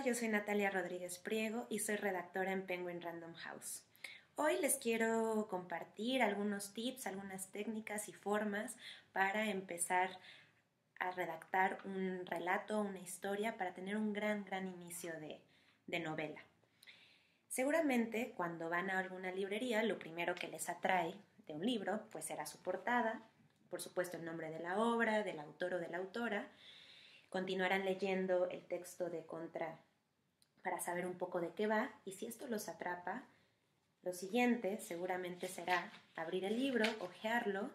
yo soy Natalia Rodríguez Priego y soy redactora en Penguin Random House. Hoy les quiero compartir algunos tips, algunas técnicas y formas para empezar a redactar un relato, una historia, para tener un gran inicio de novela. Seguramente cuando van a alguna librería, lo primero que les atrae de un libro pues será su portada, por supuesto el nombre de la obra, del autor o de la autora. Continuarán leyendo el texto de contra para saber un poco de qué va, y si esto los atrapa, lo siguiente seguramente será abrir el libro, hojearlo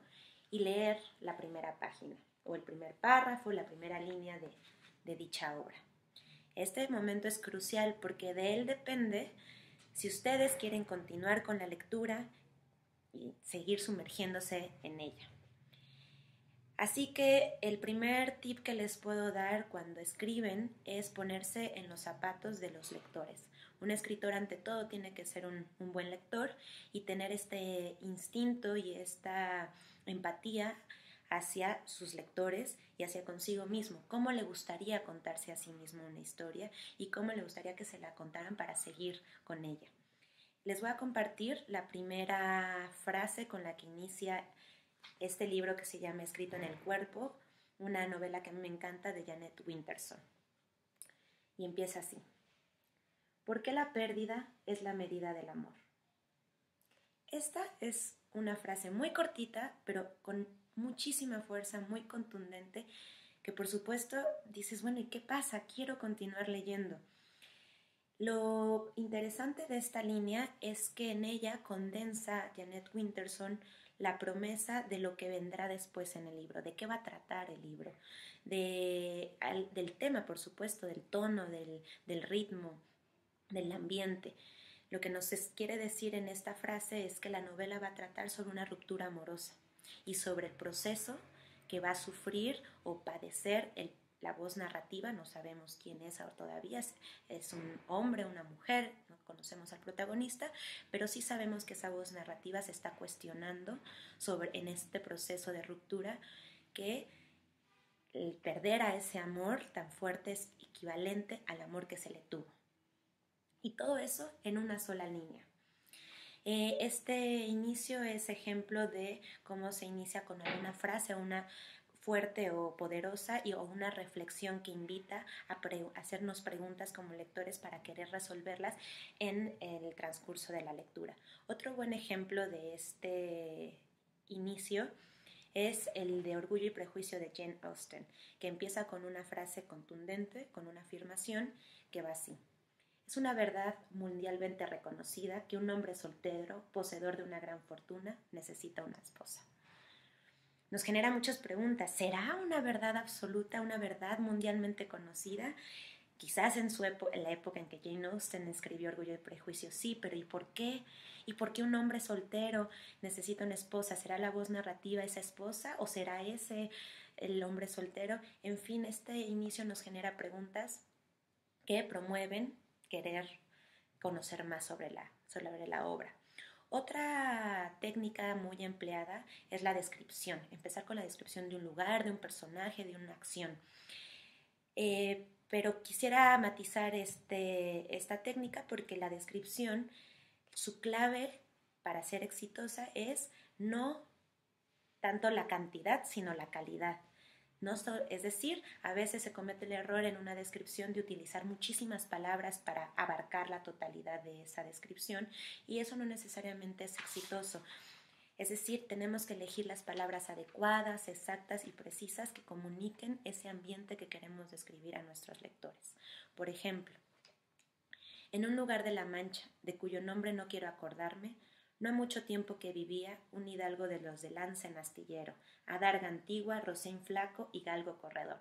y leer la primera página o el primer párrafo, la primera línea de dicha obra. Este momento es crucial porque de él depende si ustedes quieren continuar con la lectura y seguir sumergiéndose en ella. Así que el primer tip que les puedo dar cuando escriben es ponerse en los zapatos de los lectores. Un escritor ante todo tiene que ser un buen lector y tener este instinto y esta empatía hacia sus lectores y hacia consigo mismo. Cómo le gustaría contarse a sí mismo una historia y cómo le gustaría que se la contaran para seguir con ella. Les voy a compartir la primera frase con la que inicia este libro que se llama Escrito en el cuerpo, una novela que a mí me encanta de Jeanette Winterson. Y empieza así. ¿Por qué la pérdida es la medida del amor? Esta es una frase muy cortita, pero con muchísima fuerza, muy contundente, que por supuesto dices, bueno, ¿y qué pasa? Quiero continuar leyendo. Lo interesante de esta línea es que en ella condensa Jeanette Winterson la promesa de lo que vendrá después en el libro, de qué va a tratar el libro, del tema, por supuesto, del tono, del ritmo, del ambiente. Lo que nos quiere decir en esta frase es que la novela va a tratar sobre una ruptura amorosa y sobre el proceso que va a sufrir o padecer la voz narrativa. No sabemos quién es ahora todavía, es un hombre, una mujer, no conocemos al protagonista, pero sí sabemos que esa voz narrativa se está cuestionando en este proceso de ruptura, que el perder a ese amor tan fuerte es equivalente al amor que se le tuvo. Y todo eso en una sola línea. Este inicio es ejemplo de cómo se inicia con alguna frase, una fuerte o poderosa o una reflexión que invita a hacernos preguntas como lectores para querer resolverlas en el transcurso de la lectura. Otro buen ejemplo de este inicio es el de Orgullo y Prejuicio de Jane Austen, que empieza con una frase contundente, con una afirmación que va así. Es una verdad mundialmente reconocida que un hombre soltero, poseedor de una gran fortuna, necesita una esposa. Nos genera muchas preguntas. ¿Será una verdad absoluta, una verdad mundialmente conocida? Quizás en la época en que Jane Austen escribió Orgullo y Prejuicio, sí, pero ¿y por qué? ¿Y por qué un hombre soltero necesita una esposa? ¿Será la voz narrativa esa esposa o será ese el hombre soltero? En fin, este inicio nos genera preguntas que promueven querer conocer más sobre la obra. Otra técnica muy empleada es la descripción, empezar con la descripción de un lugar, de un personaje, de una acción. Pero quisiera matizar esta técnica porque la descripción, su clave para ser exitosa es no tanto la cantidad, sino la calidad. Es decir, a veces se comete el error en una descripción de utilizar muchísimas palabras para abarcar la totalidad de esa descripción y eso no necesariamente es exitoso. Es decir, tenemos que elegir las palabras adecuadas, exactas y precisas que comuniquen ese ambiente que queremos describir a nuestros lectores. Por ejemplo, en un lugar de La Mancha, de cuyo nombre no quiero acordarme, no ha mucho tiempo que vivía un hidalgo de los de lanza en astillero, adarga antigua, rocín flaco y galgo corredor.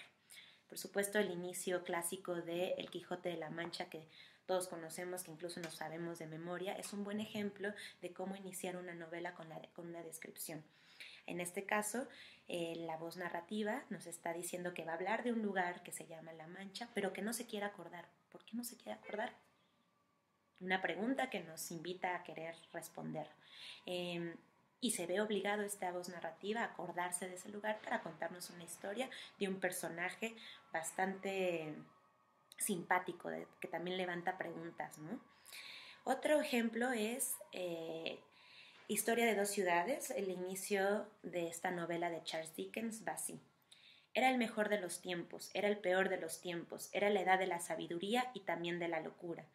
Por supuesto, el inicio clásico de El Quijote de la Mancha, que todos conocemos, que incluso nos sabemos de memoria, es un buen ejemplo de cómo iniciar una novela con una descripción. En este caso, la voz narrativa nos está diciendo que va a hablar de un lugar que se llama La Mancha, pero que no se quiere acordar. ¿Por qué no se quiere acordar? Una pregunta que nos invita a querer responder. Y se ve obligado esta voz narrativa a acordarse de ese lugar para contarnos una historia de un personaje bastante simpático, que también levanta preguntas, ¿no? Otro ejemplo es Historia de dos ciudades. El inicio de esta novela de Charles Dickens va así. Era el mejor de los tiempos, era el peor de los tiempos, era la edad de la sabiduría y también de la locura,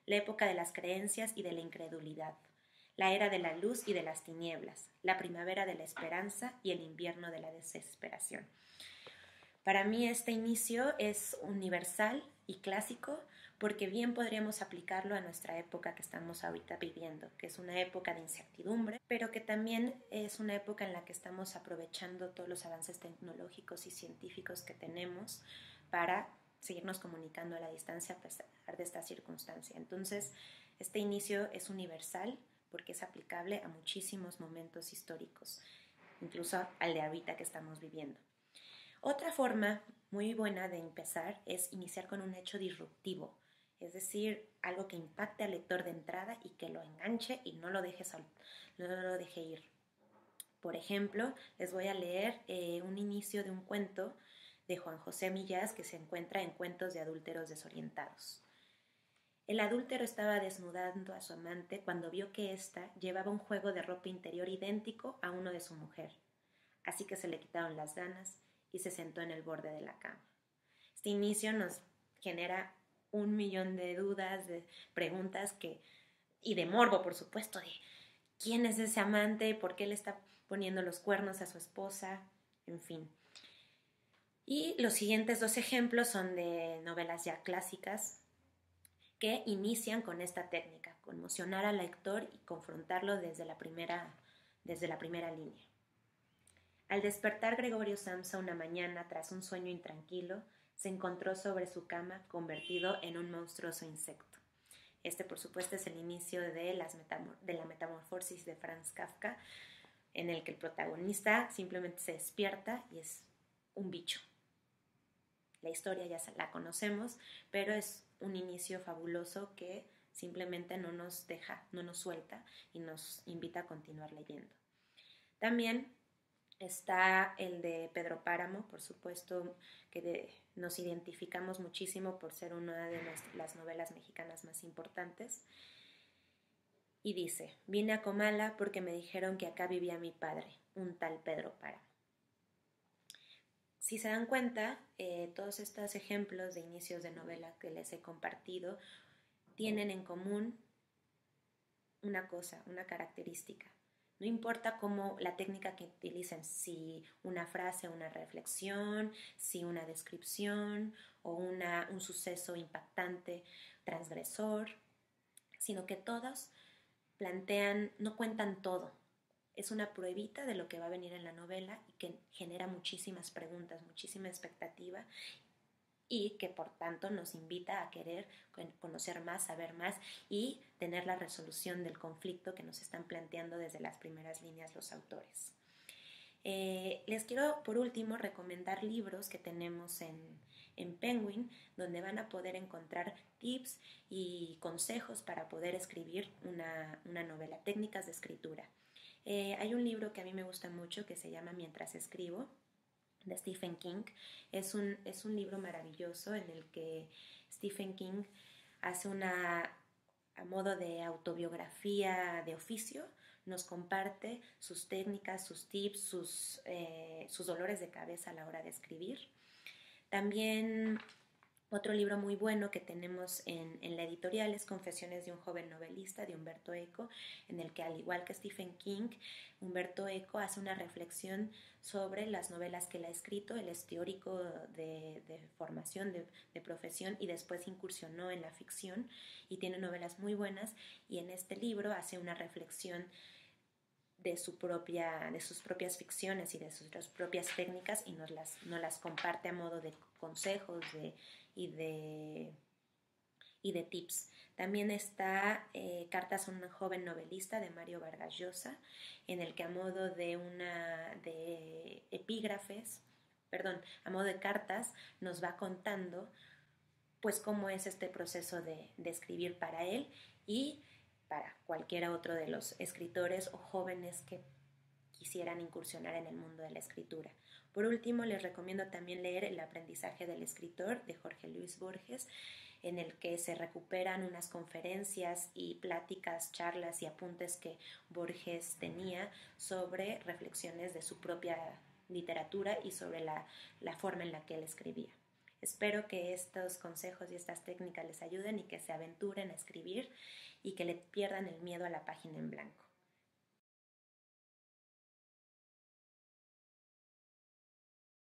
la época de las creencias y de la incredulidad, la era de la luz y de las tinieblas, la primavera de la esperanza y el invierno de la desesperación. Para mí este inicio es universal y clásico porque bien podríamos aplicarlo a nuestra época que estamos ahorita viviendo, que es una época de incertidumbre, pero que también es una época en la que estamos aprovechando todos los avances tecnológicos y científicos que tenemos para seguirnos comunicando a la distancia a pesar de esta circunstancia. Entonces, este inicio es universal porque es aplicable a muchísimos momentos históricos, incluso al de ahorita que estamos viviendo. Otra forma muy buena de empezar es iniciar con un hecho disruptivo, es decir, algo que impacte al lector de entrada y que lo enganche y no lo deje ir. Por ejemplo, les voy a leer un inicio de un cuento de Juan José Millás que se encuentra en Cuentos de adúlteros desorientados. El adúltero estaba desnudando a su amante cuando vio que ésta llevaba un juego de ropa interior idéntico a uno de su mujer. Así que se le quitaron las ganas y se sentó en el borde de la cama. Este inicio nos genera 1.000.000 de dudas, de preguntas y de morbo, por supuesto, de quién es ese amante, por qué le está poniendo los cuernos a su esposa, en fin. Y los siguientes dos ejemplos son de novelas ya clásicas que inician con esta técnica, conmocionar al lector y confrontarlo desde la primera línea. Al despertar Gregorio Samsa una mañana tras un sueño intranquilo, se encontró sobre su cama convertido en un monstruoso insecto. Este, por supuesto, es el inicio de la metamorfosis de Franz Kafka, en el que el protagonista simplemente se despierta y es un bicho. La historia ya la conocemos, pero es un inicio fabuloso que simplemente no nos deja, no nos suelta y nos invita a continuar leyendo. También está el de Pedro Páramo, por supuesto, que nos identificamos muchísimo por ser una de las novelas mexicanas más importantes. Y dice, vine a Comala porque me dijeron que acá vivía mi padre, un tal Pedro Páramo. Si se dan cuenta, todos estos ejemplos de inicios de novela que les he compartido tienen en común una cosa, una característica. No importa cómo la técnica que utilicen, si una frase, una reflexión, si una descripción o un suceso impactante, transgresor, sino que todos plantean, no cuentan todo. Es una pruebita de lo que va a venir en la novela y que genera muchísimas preguntas, muchísima expectativa y que por tanto nos invita a querer conocer más, saber más y tener la resolución del conflicto que nos están planteando desde las primeras líneas los autores. Les quiero por último recomendar libros que tenemos en Penguin, donde van a poder encontrar tips y consejos para poder escribir una novela, técnicas de escritura. Hay un libro que a mí me gusta mucho que se llama Mientras escribo, de Stephen King. Es un libro maravilloso en el que Stephen King hace a modo de autobiografía de oficio, nos comparte sus técnicas, sus tips, sus dolores de cabeza a la hora de escribir. También otro libro muy bueno que tenemos en la editorial es Confesiones de un joven novelista, de Humberto Eco, en el que, al igual que Stephen King, Humberto Eco hace una reflexión sobre las novelas que él ha escrito. Él es teórico de formación, de profesión, y después incursionó en la ficción y tiene novelas muy buenas, y en este libro hace una reflexión de sus propias ficciones y de sus propias técnicas y nos las comparte a modo de consejos y de tips. También está Cartas a un joven novelista, de Mario Vargas Llosa, en el que a modo de a modo de cartas, nos va contando pues cómo es este proceso de escribir para él y para cualquiera otro de los escritores o jóvenes que quisieran incursionar en el mundo de la escritura. Por último, les recomiendo también leer El aprendizaje del escritor de Jorge Luis Borges, en el que se recuperan unas conferencias y pláticas, charlas y apuntes que Borges tenía sobre reflexiones de su propia literatura y sobre la forma en la que él escribía. Espero que estos consejos y estas técnicas les ayuden y que se aventuren a escribir y que le pierdan el miedo a la página en blanco.